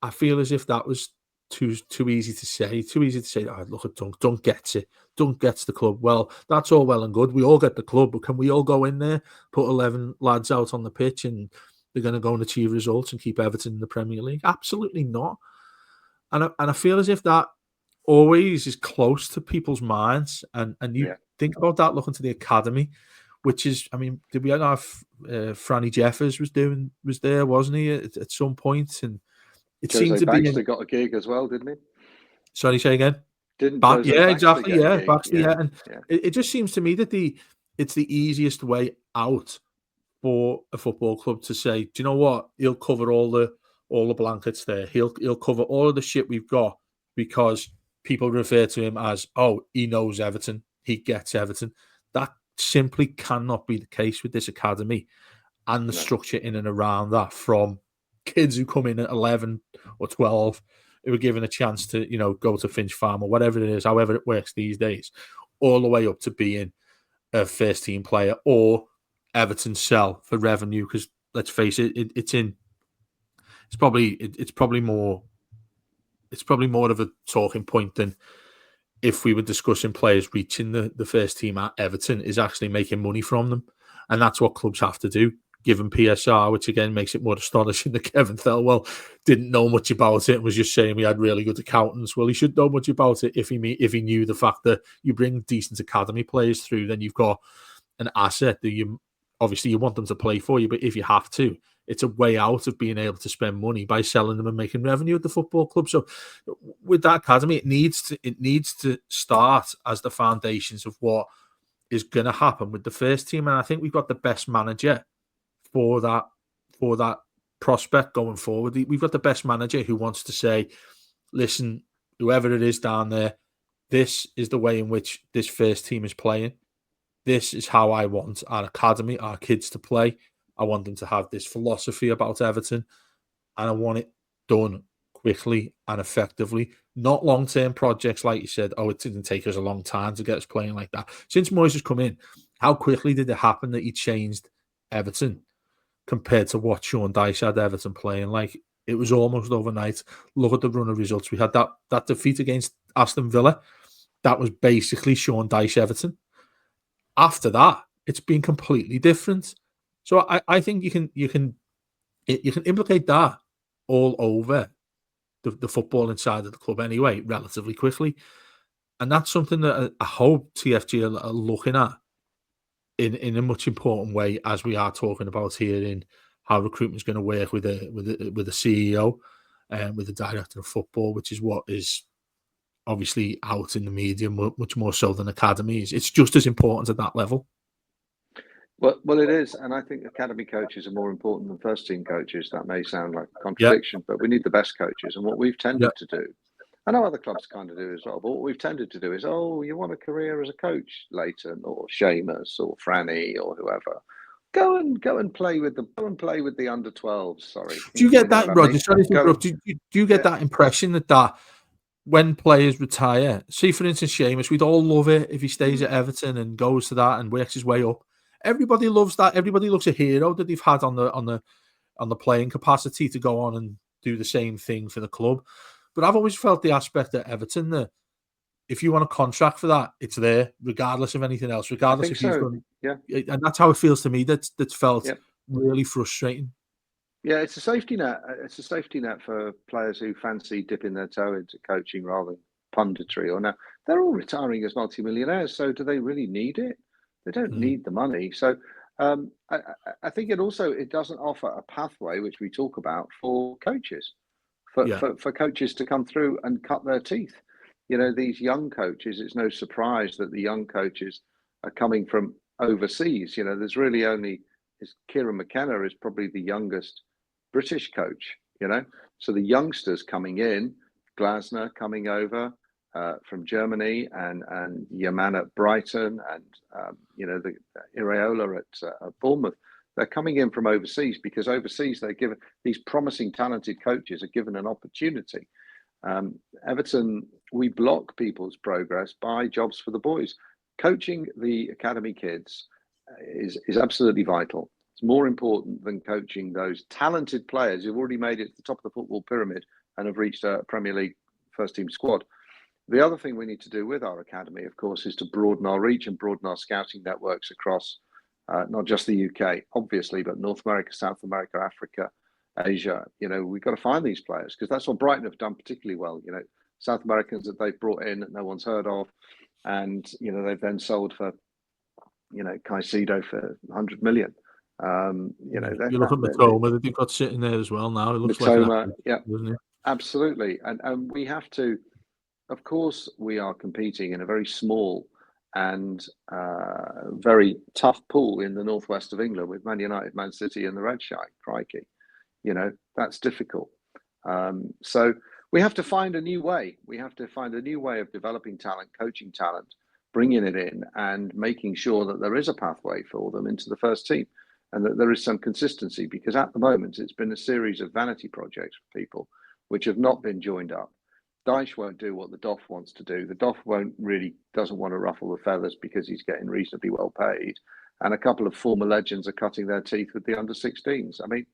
I feel as if that was too easy to say. Too easy to say, look at Dunk. Dunk gets it. Dunk gets the club. Well, that's all well and good. We all get the club, but can we all go in there, put 11 lads out on the pitch and they're going to go and achieve results and keep Everton in the Premier League? Absolutely not. And I feel as if that always is close to people's minds. And you think about that looking to the academy, which is, did we have Franny Jeffers was there, wasn't he, at some point? And it Jose seemed to Baxter be got a gig as well, didn't he? Sorry, say again. Didn't Jose Baxter exactly, get a gig? Baxter, and it just seems to me that it's the easiest way out for a football club to say, do you know what? He'll cover all the blankets there. He'll cover all of the shit we've got because people refer to him as, oh, he knows Everton. He gets Everton. That simply cannot be the case with this academy and the structure in and around that, from kids who come in at 11 or 12 who are given a chance to, go to Finch Farm or whatever it is, however it works these days, all the way up to being a first team player or Everton sell for revenue. Because let's face it, it's probably more of a talking point than if we were discussing players reaching the first team at Everton is actually making money from them. And that's what clubs have to do, given PSR, which again makes it more astonishing that Kevin Thelwell didn't know much about it and was just saying we had really good accountants. Well, he should know much about it if he knew the fact that you bring decent academy players through, then you've got an asset that you want them to play for you, but if you have to, it's a way out of being able to spend money by selling them and making revenue at the football club. So with that academy, it needs to start as the foundations of what is going to happen with the first team, and I think we've got the best manager for that prospect going forward. We've got the best manager who wants to say, listen, whoever it is down there, this is the way in which this first team is playing. This is how I want our academy, our kids to play. I want them to have this philosophy about Everton, and I want it done quickly and effectively. Not long-term projects, like you said. Oh, it didn't take us a long time to get us playing like that. Since Moyes has come in, how quickly did it happen that he changed Everton compared to what Sean Dyche had Everton playing? Like, it was almost overnight. Look at the run of results. We had that defeat against Aston Villa. That was basically Sean Dyche Everton. After that, it's been completely different. So I think you can implicate that all over the football inside of the club anyway, relatively quickly. And that's something that I hope TFG are looking at in a much important way, as we are talking about here, in how recruitment is going to work with a CEO and with the director of football, which is what is obviously out in the media much more so than academies. It's just as important at that level. Well, it is, and I think academy coaches are more important than first team coaches. That may sound like a Yeah, contradiction, but we need the best coaches. And what we've yeah, tended to do, I know other clubs kind of do as well, but what we've tended to do is, oh, you want a career as a coach, Leighton or Seamus or Franny or whoever. Go and play with the under 12s. Sorry, Do you you get know that, what I Rodger? mean. Sorry to Go, interrupt. Do you get yeah, that impression that when players retire, see for instance Seamus, we'd all love it if he stays mm, at Everton and goes to that and works his way up. Everybody loves that. Everybody looks a hero that they've had on the playing capacity to go on and do the same thing for the club. But I've always felt the aspect at Everton that if you want a contract for that, it's there, regardless of anything else, I regardless think if you've so. done. Yeah, And that's how it feels to me. That's felt yeah. really frustrating. Yeah, it's a safety net. It's a safety net for players who fancy dipping their toe into coaching rather than punditry. Or now they're all retiring as multimillionaires, so do they really need it? They don't Mm, need the money. So I think it doesn't offer a pathway, which we talk about, for coaches, yeah, for coaches to come through and cut their teeth. You know, these young coaches. It's no surprise that the young coaches are coming from overseas. You know, there's really only is Kieran McKenna is probably the youngest British coach, you know. So the youngsters coming in, Glasner coming over from Germany, and Yaman at Brighton, and the Iraola at Bournemouth. They're coming in from overseas because overseas they're given these promising, talented coaches are given an opportunity. Everton, we block people's progress by jobs for the boys. Coaching the academy kids is absolutely vital. It's more important than coaching those talented players who've already made it to the top of the football pyramid and have reached a Premier League first team squad. The other thing we need to do with our academy, of course, is to broaden our reach and broaden our scouting networks across not just the UK, obviously, but North America, South America, Africa, Asia. You know, we've got to find these players because that's what Brighton have done particularly well. You know, South Americans that they've brought in that no one's heard of, and they've then sold for Caicedo for 100 million. yeah. That You look at Matoma that they've got sitting there as well now. It looks like an Matoma, absolute, yeah, doesn't it? absolutely, and we have to. Of course, we are competing in a very small and very tough pool in the northwest of England with Man United, Man City, and the Red Shine. Crikey, that's difficult. So we have to find a new way. We have to find a new way of developing talent, coaching talent, bringing it in, and making sure that there is a pathway for them into the first team, and that there is some consistency. Because at the moment, it's been a series of vanity projects for people, which have not been joined up. Dyche won't do what the Doff wants to do. The Doff doesn't want to ruffle the feathers because he's getting reasonably well paid, and a couple of former legends are cutting their teeth with the under 16s. I mean,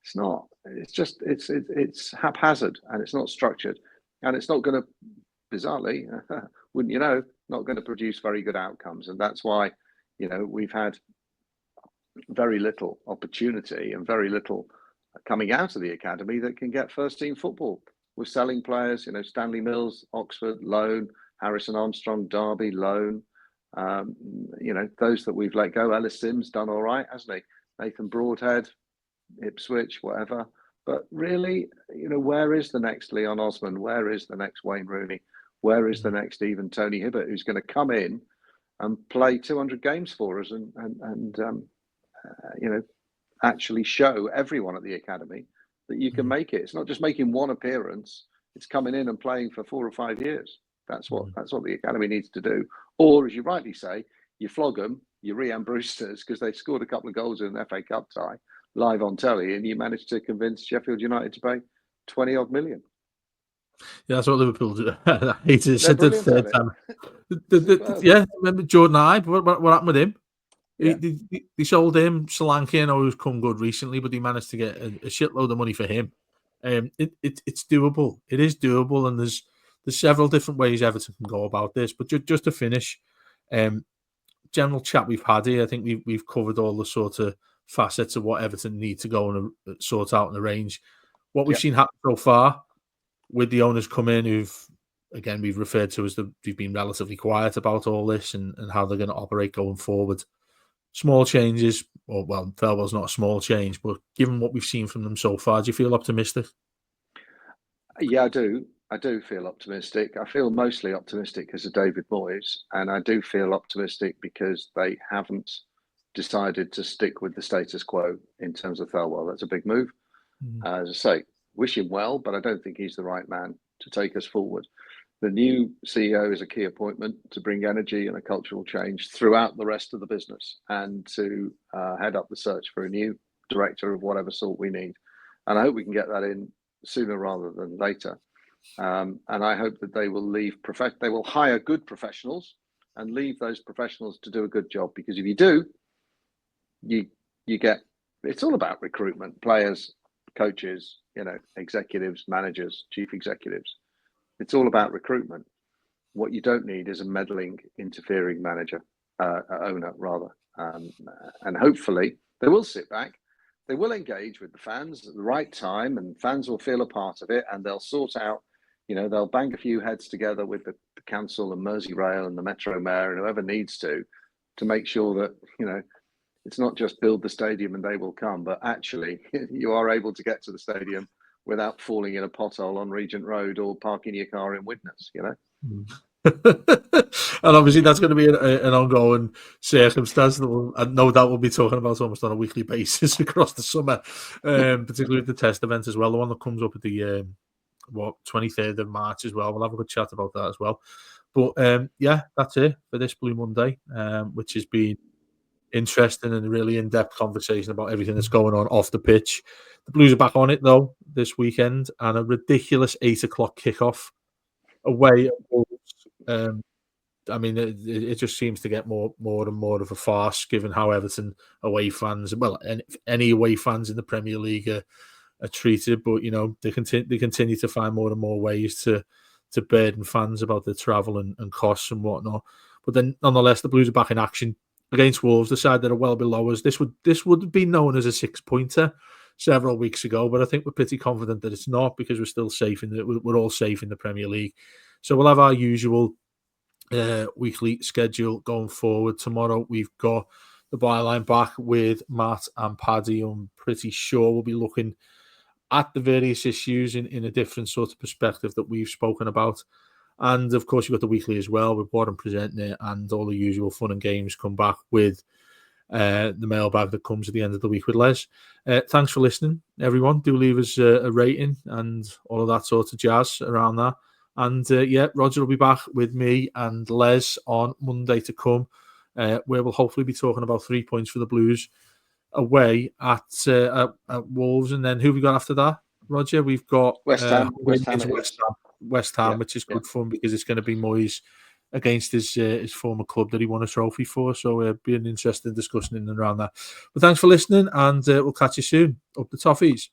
it's not. It's just it's haphazard and it's not structured, and it's not going to, bizarrely, wouldn't you know, not going to produce very good outcomes. And that's why, we've had very little opportunity and very little coming out of the academy that can get first team football. We're selling players, Stanley Mills, Oxford, loan, Harrison Armstrong, Derby, loan. Those that we've let go. Ellis Sims done all right, hasn't he? Nathan Broadhead, Ipswich, whatever. But really, where is the next Leon Osman? Where is the next Wayne Rooney? Where is the next even Tony Hibbert, who's going to come in and play 200 games for us, and actually show everyone at the academy that you can make it. It's not just making one appearance; it's coming in and playing for 4 or 5 years. That's what the academy needs to do. Or, as you rightly say, you flog them, you Rhian Brewsters, because they scored a couple of goals in an FA Cup tie live on telly, and you managed to convince Sheffield United to pay 20 odd million. Yeah, that's what Liverpool do. I hate it. They're Said the brilliant third at time. it. Yeah, remember Jordan Ibe? What happened with him? Yeah. They sold him. Solanke, I know he's come good recently, but they managed to get a shitload of money for him. It's doable. It is doable, and there's several different ways Everton can go about this. But just to finish, general chat we've had here, I think we've covered all the sort of facets of what Everton need to go and sort out and arrange. What we've seen happen so far with the owners come in, who've again we've referred to as they've been relatively quiet about all this and how they're going to operate going forward. Small changes, or well, Thelwell's not a small change, but given what we've seen from them so far, do you feel optimistic? Yeah, I do. I do feel optimistic. I feel mostly optimistic because of David Moyes, and I do feel optimistic because they haven't decided to stick with the status quo in terms of Thelwell. That's a big move. As I say, wish him well, but I don't think he's the right man to take us forward. The new CEO is a key appointment to bring energy and a cultural change throughout the rest of the business, and to head up the search for a new director of whatever sort we need. And I hope we can get that in sooner rather than later. And I hope that they will they will hire good professionals and leave those professionals to do a good job. Because if you do, you get, it's all about recruitment, players, coaches, executives, managers, chief executives. It's all about recruitment. What you don't need is a meddling, interfering owner rather. And hopefully they will sit back. They will engage with the fans at the right time, and fans will feel a part of it, and they'll sort out, they'll bang a few heads together with the council and Merseyrail and the Metro Mayor and whoever needs to make sure that, it's not just build the stadium and they will come, but actually you are able to get to the stadium without falling in a pothole on Regent Road or parking your car in Widnes, And obviously that's going to be an ongoing circumstance that no doubt we'll be talking about almost on a weekly basis across the summer, particularly with the test event as well, the one that comes up at the 23rd of March as well. We'll have a good chat about that as well. But that's it for this Blue Monday, which has been interesting and a really in-depth conversation about everything that's going on off the pitch. The Blues are back on it though this weekend, and a ridiculous 8:00 kickoff away at Wolves. I mean, it just seems to get more and more of a farce, given how Everton away fans, well, any away fans in the Premier League are treated. But they continue to find more and more ways to burden fans about their travel and costs and whatnot. But then, nonetheless, the Blues are back in action against Wolves, the side that are well below us. This would have been known as a 6-pointer several weeks ago, but I think we're pretty confident that it's not, because we're still safe we're all safe in the Premier League. So we'll have our usual weekly schedule going forward. Tomorrow we've got the byline back with Matt and Paddy. I'm pretty sure we'll be looking at the various issues in a different sort of perspective that we've spoken about. And of course, you've got the weekly as well with Warren presenting it, and all the usual fun and games come back with the mailbag that comes at the end of the week with Les. Thanks for listening, everyone. Do leave us a rating and all of that sort of jazz around that. And Rodger will be back with me and Les on Monday to come, where we'll hopefully be talking about 3 points for the Blues away at Wolves. And then who have we got after that, Rodger? We've got West Ham, which is good fun because it's going to be Moyes against his former club that he won a trophy for. So it'll be an interesting discussion in and around that. But thanks for listening, and we'll catch you soon. Up the Toffees.